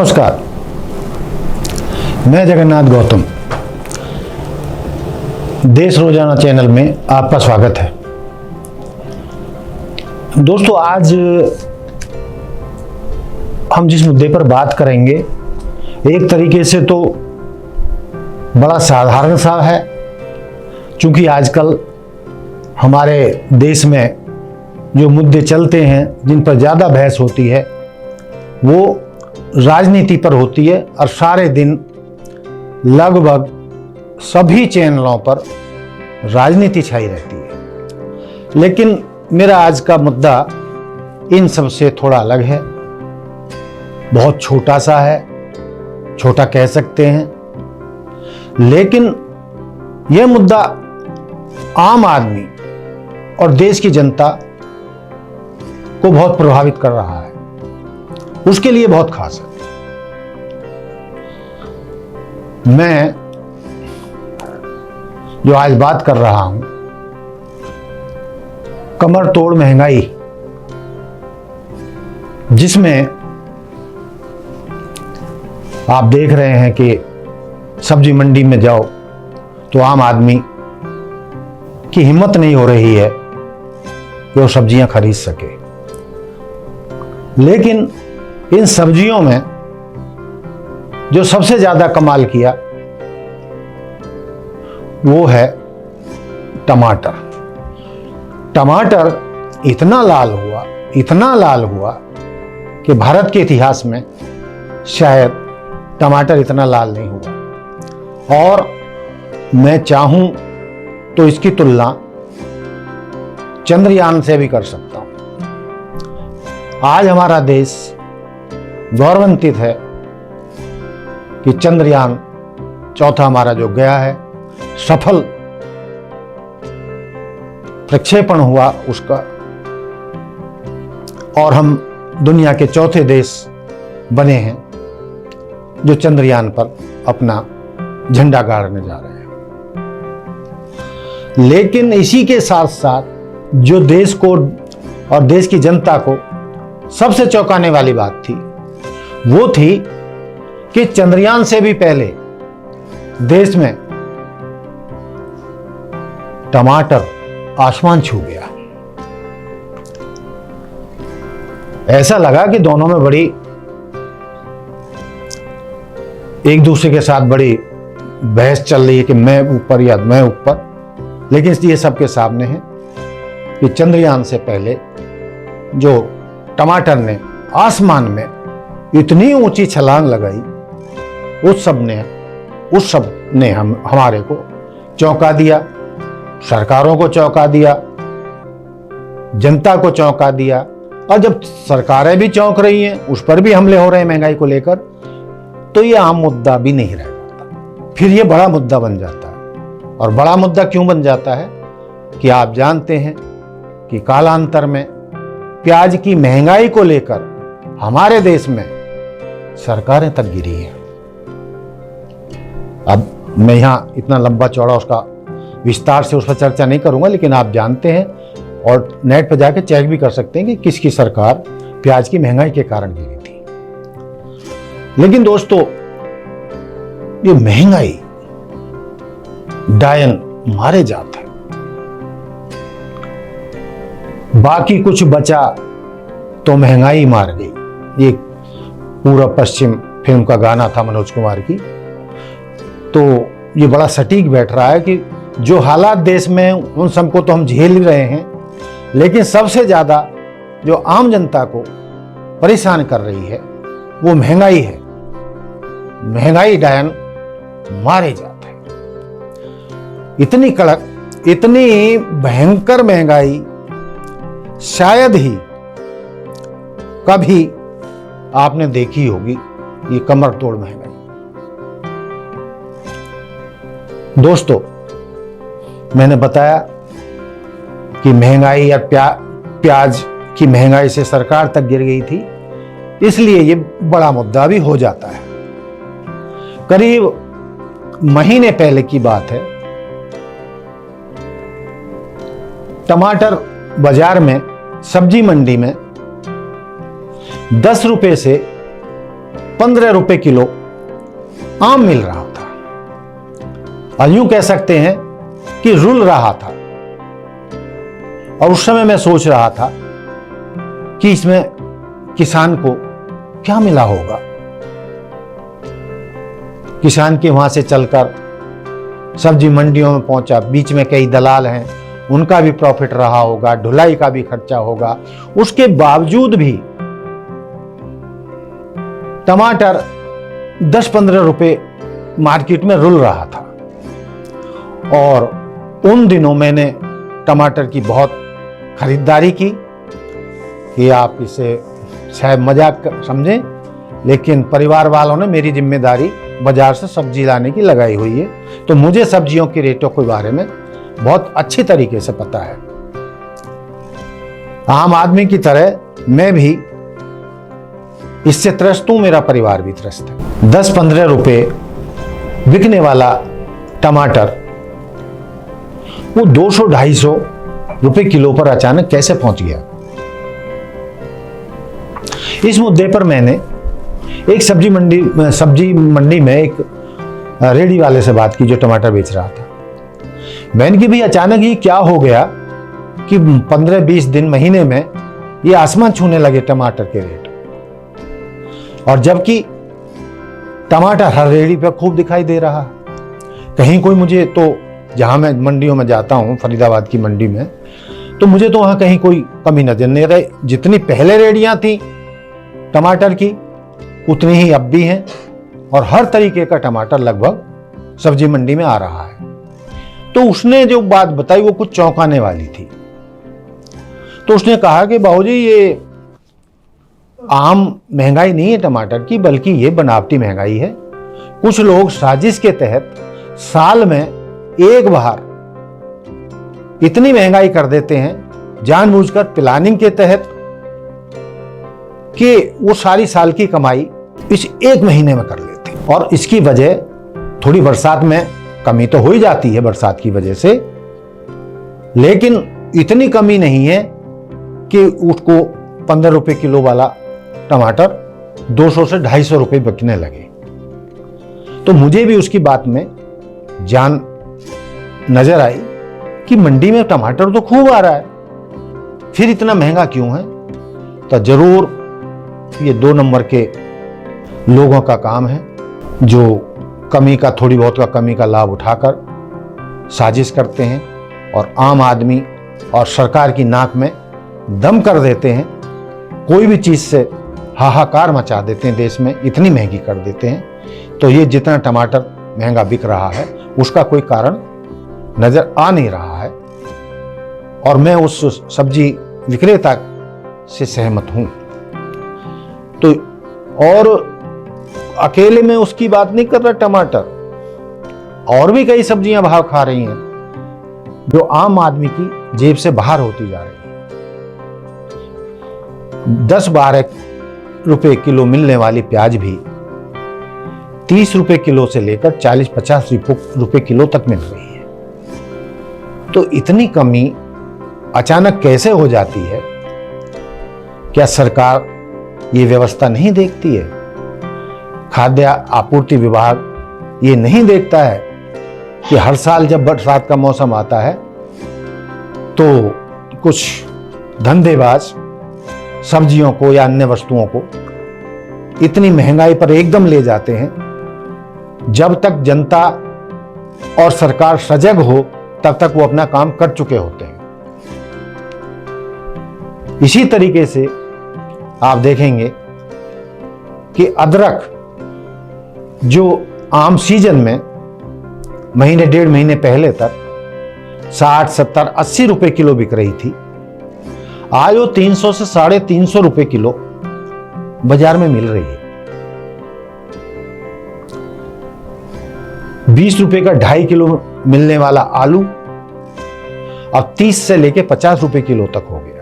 नमस्कार, मैं जगन्नाथ गौतम। देश रोजाना चैनल में आपका स्वागत है। दोस्तों, आज हम जिस मुद्दे पर बात करेंगे एक तरीके से तो बड़ा साधारण सा है, क्योंकि आजकल हमारे देश में जो मुद्दे चलते हैं, जिन पर ज़्यादा बहस होती है, वो राजनीति पर होती है और सारे दिन लगभग सभी चैनलों पर राजनीति छाई रहती है। लेकिन मेरा आज का मुद्दा इन सब से थोड़ा अलग है, बहुत छोटा सा है, छोटा कह सकते हैं। लेकिन यह मुद्दा आम आदमी और देश की जनता को बहुत प्रभावित कर रहा है, उसके लिए बहुत खास है। मैं जो आज बात कर रहा हूं, कमर तोड़ महंगाई, जिसमें आप देख रहे हैं कि सब्जी मंडी में जाओ तो आम आदमी की हिम्मत नहीं हो रही है कि वो सब्जियां खरीद सके। लेकिन इन सब्जियों में जो सबसे ज्यादा कमाल किया वो है टमाटर। टमाटर इतना लाल हुआ कि भारत के इतिहास में शायद टमाटर इतना लाल नहीं हुआ। और मैं चाहूं तो इसकी तुलना चंद्रयान से भी कर सकता हूं। आज हमारा देश गौरवान्वित है कि चंद्रयान चौथा हमारा जो गया है, सफल प्रक्षेपण हुआ उसका, और हम दुनिया के चौथे देश बने हैं जो चंद्रयान पर अपना झंडा गाड़ने जा रहे हैं। लेकिन इसी के साथ साथ जो देश को और देश की जनता को सबसे चौंकाने वाली बात थी, वो थी कि चंद्रयान से भी पहले देश में टमाटर आसमान छू गया। ऐसा लगा कि दोनों में बड़ी एक दूसरे के साथ बड़ी बहस चल रही है कि मैं ऊपर या मैं ऊपर। लेकिन ये सबके सामने है कि चंद्रयान से पहले जो टमाटर ने आसमान में इतनी ऊंची छलांग लगाई, उस सब ने हमारे को चौंका दिया, सरकारों को चौंका दिया, जनता को चौंका दिया। और जब सरकारें भी चौंक रही हैं, उस पर भी हमले हो रहे हैं महंगाई को लेकर, तो ये आम मुद्दा भी नहीं रह जाता, फिर ये बड़ा मुद्दा बन जाता है। और बड़ा मुद्दा क्यों बन जाता है कि आप जानते हैं कि कालांतर में प्याज की महंगाई को लेकर हमारे देश में सरकारें तक गिरी हैं। अब मैं यहां इतना लंबा चौड़ा उसका विस्तार से उस पर चर्चा नहीं करूंगा, लेकिन आप जानते हैं और नेट पर जाकर चेक भी कर सकते हैं कि किसकी सरकार प्याज की महंगाई के कारण गिरी थी। लेकिन दोस्तों, ये महंगाई डायन मारे जात है, बाकी कुछ बचा तो महंगाई मार गई। ये पूरब पश्चिम फिल्म का गाना था मनोज कुमार की। तो ये बड़ा सटीक बैठ रहा है कि जो हालात देश में, उन सबको तो हम झेल ही रहे हैं, लेकिन सबसे ज्यादा जो आम जनता को परेशान कर रही है वो महंगाई है। महंगाई डायन मारे जाते हैं। इतनी कड़क, इतनी भयंकर महंगाई शायद ही कभी आपने देखी होगी, ये कमर तोड़ महंगाई। दोस्तों, मैंने बताया कि महंगाई या प्याज की महंगाई से सरकार तक गिर गई थी, इसलिए ये बड़ा मुद्दा भी हो जाता है। करीब महीने पहले की बात है, टमाटर बाजार में, सब्जी मंडी में 10 रुपए से 15 रुपए किलो आम मिल रहा था, और यूं कह सकते हैं कि रुल रहा था। और उस समय मैं सोच रहा था कि इसमें किसान को क्या मिला होगा। किसान के वहां से चलकर सब्जी मंडियों में पहुंचा, बीच में कई दलाल हैं, उनका भी प्रॉफिट रहा होगा, ढुलाई का भी खर्चा होगा। उसके बावजूद भी टमाटर 10-15 रुपए मार्केट में रुल रहा था। और उन दिनों मैंने टमाटर की बहुत खरीदारी की, कि आप इसे शायद मजाक समझें, लेकिन परिवार वालों ने मेरी जिम्मेदारी बाजार से सब्जी लाने की लगाई हुई है, तो मुझे सब्जियों के रेटों के बारे में बहुत अच्छी तरीके से पता है। आम आदमी की तरह मैं भी इससे त्रस्त हूं, मेरा परिवार भी त्रस्त है। 10-15 रुपए बिकने वाला टमाटर वो 200-250 रुपए किलो पर अचानक कैसे पहुंच गया। इस मुद्दे पर मैंने एक सब्जी मंडी में एक रेडी वाले से बात की जो टमाटर बेच रहा था। मैंने कि भी अचानक ही क्या हो गया कि 15-20 दिन महीने में ये आसमान छूने लगे टमाटर के रेट। और जबकि टमाटर हर रेडी पे खूब दिखाई दे रहा है। कहीं कोई मुझे तो, जहां मैं मंडियों में जाता हूं फरीदाबाद की मंडी में, तो मुझे तो वहां कहीं कोई कमी नजर नहीं रही। जितनी पहले रेडियां थी टमाटर की उतनी ही अब भी हैं, और हर तरीके का टमाटर लगभग सब्जी मंडी में आ रहा है। तो उसने जो बात बताई वो कुछ चौंकाने वाली थी। तो उसने कहा कि बाबूजी ये आम महंगाई नहीं है टमाटर की, बल्कि ये बनावटी महंगाई है। कुछ लोग साजिश के तहत साल में एक बार इतनी महंगाई कर देते हैं जानबूझकर, प्लानिंग के तहत, कि वो सारी साल की कमाई इस एक महीने में कर लेते हैं। और इसकी वजह थोड़ी बरसात में कमी तो हो ही जाती है बरसात की वजह से, लेकिन इतनी कमी नहीं है कि उसको 15 रुपए किलो वाला टमाटर 200 से 250 रुपए बिकने लगे। तो मुझे भी उसकी बात में जान नजर आई कि मंडी में टमाटर तो खूब आ रहा है, फिर इतना महंगा क्यों है। तो जरूर ये 2 नंबर के लोगों का काम है, जो कमी का, थोड़ी बहुत का कमी का लाभ उठाकर साजिश करते हैं और आम आदमी और सरकार की नाक में दम कर देते हैं। कोई भी चीज से हाहाकार मचा देते हैं, देश में इतनी महंगी कर देते हैं। तो ये जितना टमाटर महंगा बिक रहा है उसका कोई कारण नजर आ नहीं रहा है, और मैं उस सब्जी विक्रेता से सहमत हूं। तो और अकेले में उसकी बात नहीं कर रहा टमाटर, और भी कई सब्जियां भाव खा रही हैं जो आम आदमी की जेब से बाहर होती जा रही है। 10-12 रुपए किलो मिलने वाली प्याज भी 30 रुपए किलो से लेकर 40-50 रुपए किलो तक मिल रही है। तो इतनी कमी अचानक कैसे हो जाती है? क्या सरकार ये व्यवस्था नहीं देखती है? खाद्य आपूर्ति विभाग ये नहीं देखता है कि हर साल जब बरसात का मौसम आता है तो कुछ धंधेबाज सब्जियों को या अन्य वस्तुओं को इतनी महंगाई पर एकदम ले जाते हैं, जब तक जनता और सरकार सजग हो तब तक वो अपना काम कर चुके होते हैं। इसी तरीके से आप देखेंगे कि अदरक जो आम सीजन में महीने 1.5 महीने पहले तक 60, 70, 80 रुपए किलो बिक रही थी, आज वो 300 से 350 रुपए किलो बाजार में मिल रही है। 20 रुपए का 2.5 किलो मिलने वाला आलू अब 30 से लेके 50 रुपए किलो तक हो गया।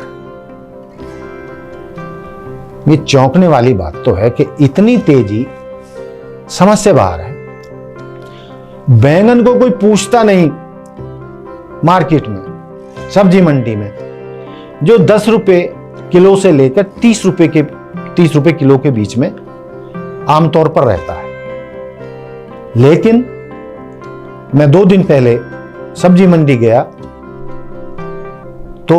ये चौंकने वाली बात तो है कि इतनी तेजी समझ से बाहर है। बैंगन को कोई पूछता नहीं मार्केट में, सब्जी मंडी में, जो 10 रुपए किलो से लेकर 30 रुपए किलो के बीच में आमतौर पर रहता है। लेकिन मैं 2 दिन पहले सब्जी मंडी गया तो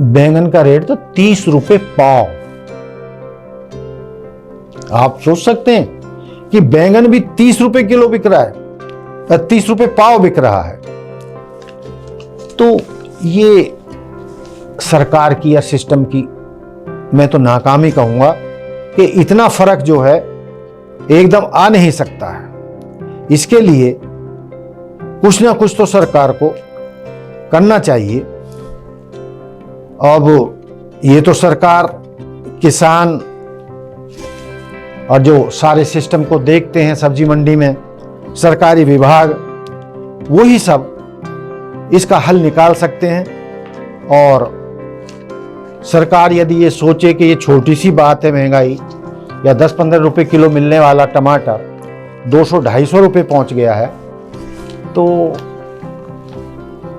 बैंगन का रेट तो 30 रुपए पाव। आप सोच सकते हैं कि बैंगन भी 30 रुपए किलो बिक रहा है, 30 रुपए पाव बिक रहा है। तो ये सरकार की या सिस्टम की मैं तो नाकामी कहूंगा कि इतना फर्क जो है एकदम आ नहीं सकता है। इसके लिए कुछ ना कुछ तो सरकार को करना चाहिए। अब ये तो सरकार, किसान और जो सारे सिस्टम को देखते हैं सब्जी मंडी में, सरकारी विभाग, वही सब इसका हल निकाल सकते हैं। और सरकार यदि ये सोचे कि ये छोटी सी बात है, महंगाई या 10-15 रुपए किलो मिलने वाला टमाटर 200-250 रुपए पहुंच गया है, तो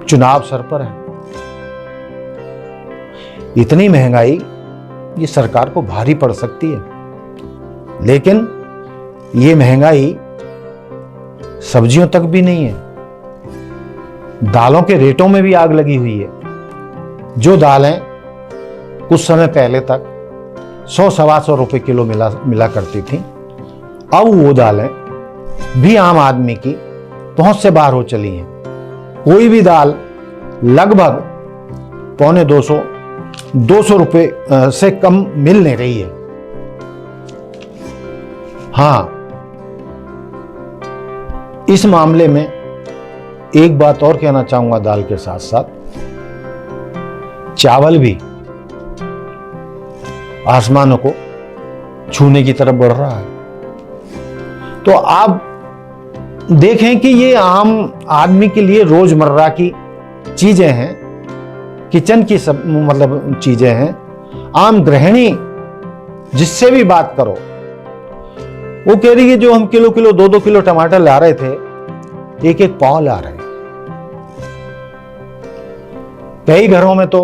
चुनाव सर पर है। इतनी महंगाई ये सरकार को भारी पड़ सकती है। लेकिन ये महंगाई सब्जियों तक भी नहीं है, दालों के रेटों में भी आग लगी हुई है। जो दालें कुछ समय पहले तक 100-125 रुपए किलो मिला करती थी, अब वो दालें भी आम आदमी की पहुंच से बाहर हो चली हैं। कोई भी दाल लगभग 250 रुपए से कम मिल नहीं रही है। हाँ, इस मामले में एक बात और कहना चाहूंगा, दाल के साथ साथ चावल भी आसमानों को छूने की तरफ बढ़ रहा है। तो आप देखें कि ये आम आदमी के लिए रोजमर्रा की चीजें हैं, किचन की सब मतलब चीजें हैं। आम गृहिणी जिससे भी बात करो, वो कह रही है जो हम किलो 2-2 किलो टमाटर ला रहे थे, 1-1 पाव ला रहे हैं। कई घरों में तो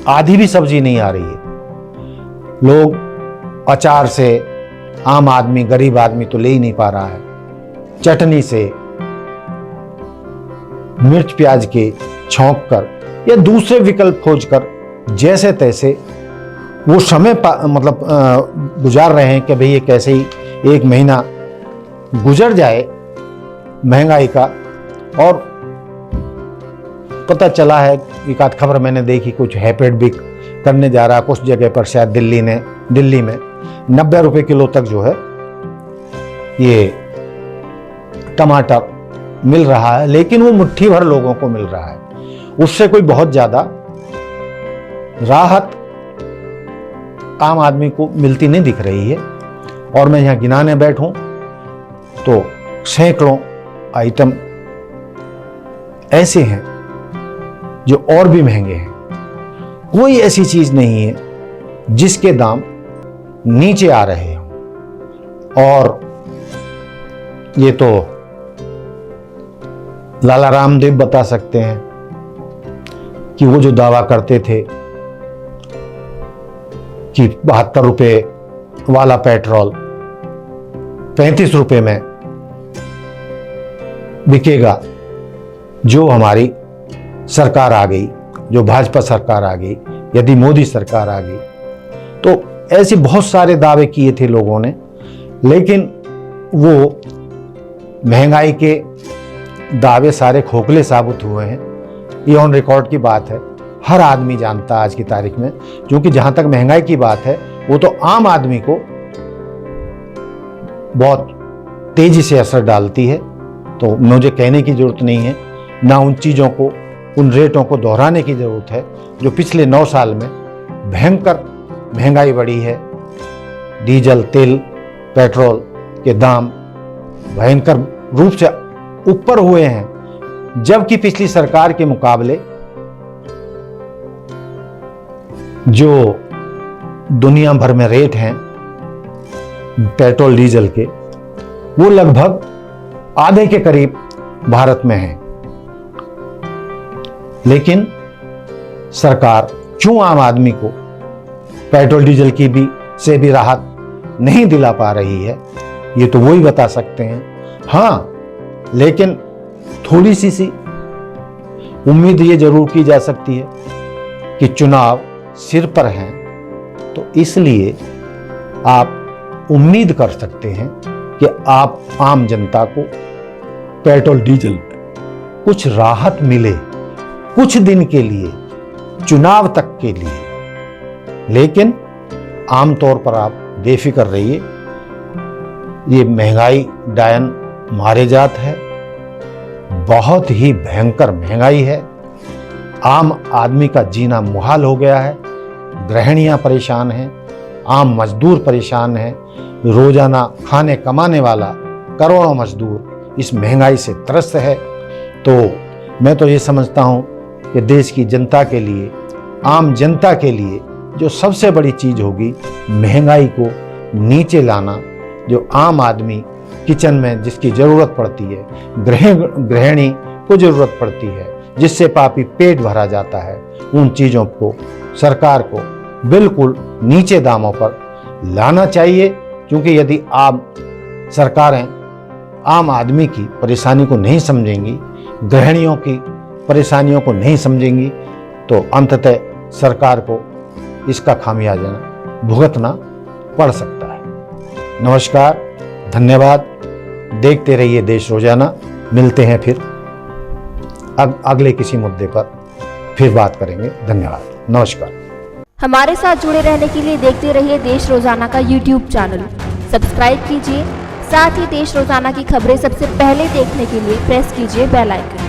आधी भी सब्जी नहीं आ रही है। लोग अचार से, आम आदमी, गरीब आदमी तो ले ही नहीं पा रहा है, चटनी से, मिर्च प्याज के छौंक कर या दूसरे विकल्प खोजकर जैसे तैसे वो समय गुजार रहे हैं कि भाई ये कैसे ही 1 महीना गुजर जाए महंगाई का। और पता चला है, एक आध खबर मैंने देखी, कुछ हैपेड भी करने जा रहा है कुछ जगह पर, शायद दिल्ली में 90 रुपए किलो तक जो है ये टमाटर मिल रहा है। लेकिन वो मुट्ठी भर लोगों को मिल रहा है, उससे कोई बहुत ज्यादा राहत आम आदमी को मिलती नहीं दिख रही है। और मैं यहां गिनाने बैठूं तो सैकड़ों आइटम ऐसे हैं जो और भी महंगे हैं। कोई ऐसी चीज नहीं है जिसके दाम नीचे आ रहे हों। और ये तो लाला रामदेव बता सकते हैं कि वो जो दावा करते थे कि 72 रुपए वाला पेट्रोल 35 रुपए में बिकेगा, जो हमारी सरकार आ गई, जो भाजपा सरकार आ गई, यदि मोदी सरकार आ गई, तो ऐसे बहुत सारे दावे किए थे लोगों ने। लेकिन वो महंगाई के दावे सारे खोखले साबित हुए हैं। ये ऑन रिकॉर्ड की बात है, हर आदमी जानता है आज की तारीख में। क्योंकि जहां तक महंगाई की बात है, वो तो आम आदमी को बहुत तेजी से असर डालती है। तो मुझे कहने की जरूरत नहीं है, ना उन चीजों को, उन रेटों को दोहराने की जरूरत है जो पिछले 9 साल में भयंकर महंगाई बढ़ी है। डीजल, तेल, पेट्रोल के दाम भयंकर रूप से ऊपर हुए हैं, जबकि पिछली सरकार के मुकाबले जो दुनिया भर में रेट हैं पेट्रोल डीजल के, वो लगभग आधे के करीब भारत में हैं। लेकिन सरकार क्यों आम आदमी को पेट्रोल डीजल की भी से भी राहत नहीं दिला पा रही है, ये तो वही बता सकते हैं। हाँ, लेकिन थोड़ी सी उम्मीद ये जरूर की जा सकती है कि चुनाव सिर पर हैं, तो इसलिए आप उम्मीद कर सकते हैं कि आप आम जनता को पेट्रोल डीजल में कुछ राहत मिले कुछ दिन के लिए, चुनाव तक के लिए। लेकिन आमतौर पर आप बेफिक्र रहिए, ये महंगाई डायन मारे जात है, बहुत ही भयंकर महंगाई है, आम आदमी का जीना मुहाल हो गया है, गृहिणियां परेशान हैं, आम मजदूर परेशान हैं, रोजाना खाने कमाने वाला करोड़ों मजदूर इस महंगाई से त्रस्त है। तो मैं तो ये समझता हूँ कि देश की जनता के लिए, आम जनता के लिए जो सबसे बड़ी चीज़ होगी, महंगाई को नीचे लाना। जो आम आदमी किचन में जिसकी ज़रूरत पड़ती है, गृहिणी को ज़रूरत पड़ती है, जिससे पापी पेट भरा जाता है, उन चीज़ों को सरकार को बिल्कुल नीचे दामों पर लाना चाहिए। क्योंकि यदि आम सरकारें आम आदमी की परेशानी को नहीं समझेंगी, गृहिणियों की परेशानियों को नहीं समझेंगी, तो अंततः सरकार को इसका खामियाजा भुगतना पड़ सकता है। नमस्कार, धन्यवाद। देखते रहिए देश रोजाना। मिलते हैं फिर अगले किसी मुद्दे पर फिर बात करेंगे। धन्यवाद, नमस्कार। हमारे साथ जुड़े रहने के लिए देखते रहिए देश रोजाना का YouTube चैनल सब्सक्राइब कीजिए। साथ ही देश रोजाना की खबरें सबसे पहले देखने के लिए प्रेस कीजिए बेल आइकन।